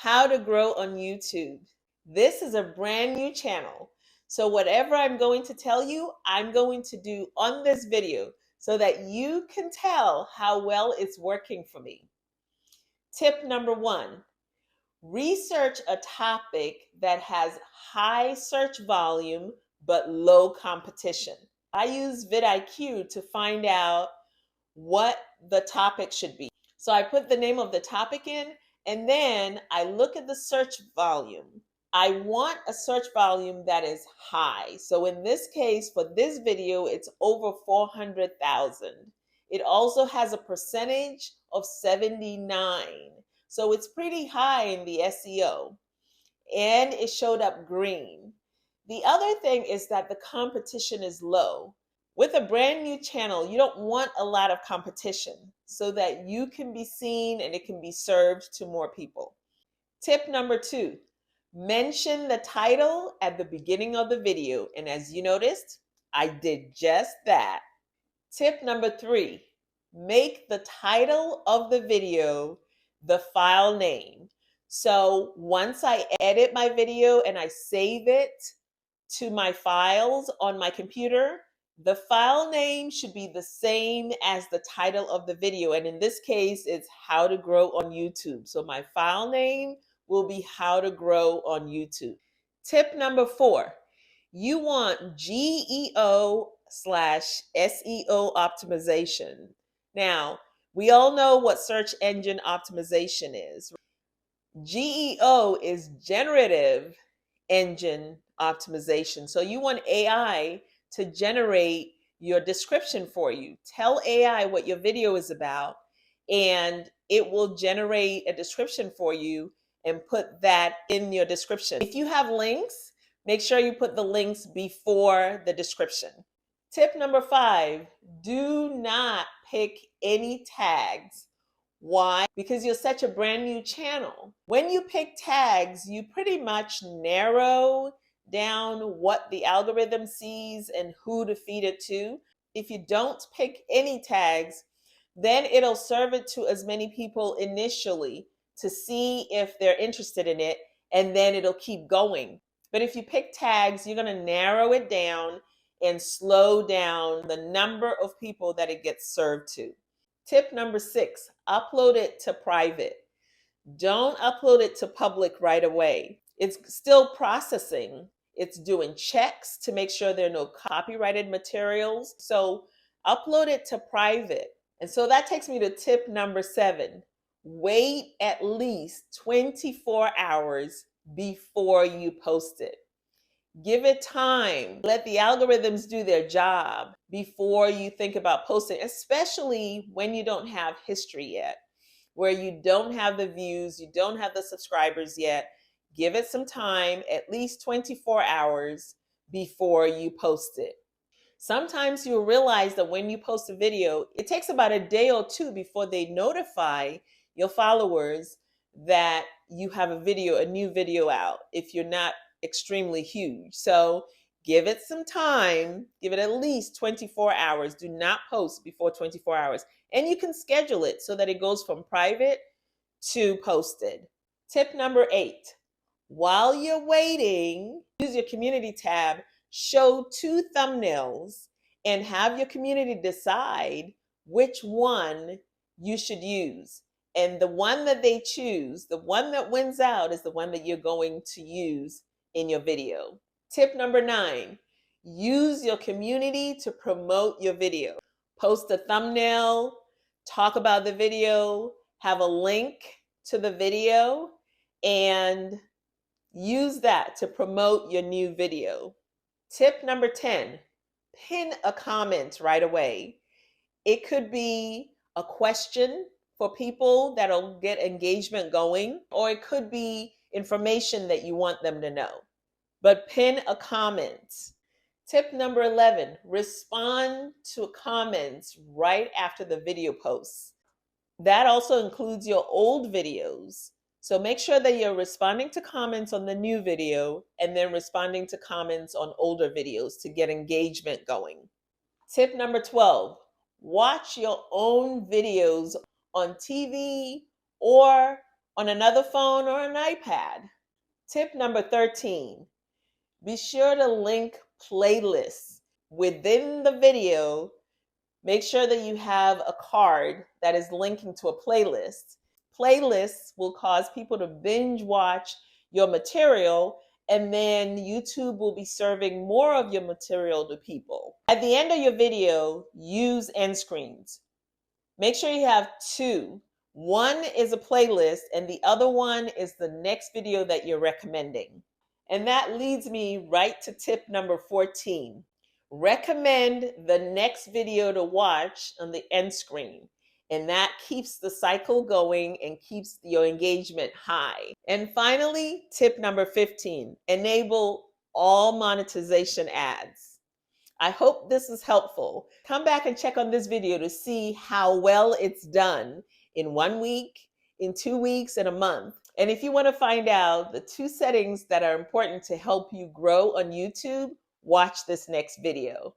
How to grow on YouTube. This is a brand new channel. So whatever I'm going to tell you, I'm going to do on this video so that you can tell how well it's working for me. Tip number 1, research a topic that has high search volume but low competition. I use vidIQ to find out what the topic should be. So I put the name of the topic in, and then I look at the search volume. I want a search volume that is high. So in this case, for this video, it's over 400,000. It also has a percentage of 79. So it's pretty high in the SEO. And it showed up green. The other thing is that the competition is low. With a brand new channel, you don't want a lot of competition so that you can be seen and it can be served to more people. Tip number 2, mention the title at the beginning of the video. And as you noticed, I did just that. Tip number 3, make the title of the video the file name. So once I edit my video and I save it to my files on my computer, the file name should be the same as the title of the video. And in this case, it's How to Grow on YouTube. So my file name will be How to Grow on YouTube. Tip number 4, you want GEO/SEO optimization. Now, we all know what search engine optimization is. GEO is generative engine optimization. So you want AI to generate your description for you. Tell AI what your video is about, and it will generate a description for you and put that in your description. If you have links, make sure you put the links before the description. Tip number 5, do not pick any tags. Why? Because you're such a brand new channel. When you pick tags, you pretty much narrow down what the algorithm sees and who to feed it to. If you don't pick any tags, then it'll serve it to as many people initially to see if they're interested in it, and then it'll keep going. But if you pick tags, you're going to narrow it down and slow down the number of people that it gets served to. Tip number 6, upload it to private. Don't upload it to public right away. It's still processing. It's doing checks to make sure there are no copyrighted materials. So upload it to private. And so that takes me to tip number 7. Wait at least 24 hours before you post it. Give it time. Let the algorithms do their job before you think about posting, especially when you don't have history yet, where you don't have the views, you don't have the subscribers yet. Give it some time, at least 24 hours before you post it. Sometimes you'll realize that when you post a video, it takes about a day or 2 before they notify your followers that you have a new video out, if you're not extremely huge. So give it some time, give it at least 24 hours. Do not post before 24 hours. And you can schedule it so that it goes from private to posted. Tip number 8, while you're waiting, use your community tab, show 2 thumbnails, and have your community decide which one you should use. And the one that they choose, the one that wins out, is the one that you're going to use in your video. Tip number 9, use your community to promote your video. Post a thumbnail, talk about the video, have a link to the video, and use that to promote your new video. Tip number 10, pin a comment right away. It could be a question for people that'll get engagement going, or it could be information that you want them to know. But pin a comment. Tip number 11, respond to comments right after the video posts. That also includes your old videos. So make sure that you're responding to comments on the new video and then responding to comments on older videos to get engagement going. Tip number 12, watch your own videos on TV or on another phone or an iPad. Tip number 13, be sure to link playlists within the video. Make sure that you have a card that is linking to a playlist. Playlists will cause people to binge watch your material, and then YouTube will be serving more of your material to people. At the end of your video, use end screens. Make sure you have two. One is a playlist, and the other one is the next video that you're recommending. And that leads me right to tip number 14. Recommend the next video to watch on the end screen. And that keeps the cycle going and keeps your engagement high. And finally, tip number 15, enable all monetization ads. I hope this is helpful. Come back and check on this video to see how well it's done in 1 week, in 2 weeks, and a month. And if you want to find out the 2 settings that are important to help you grow on YouTube, watch this next video.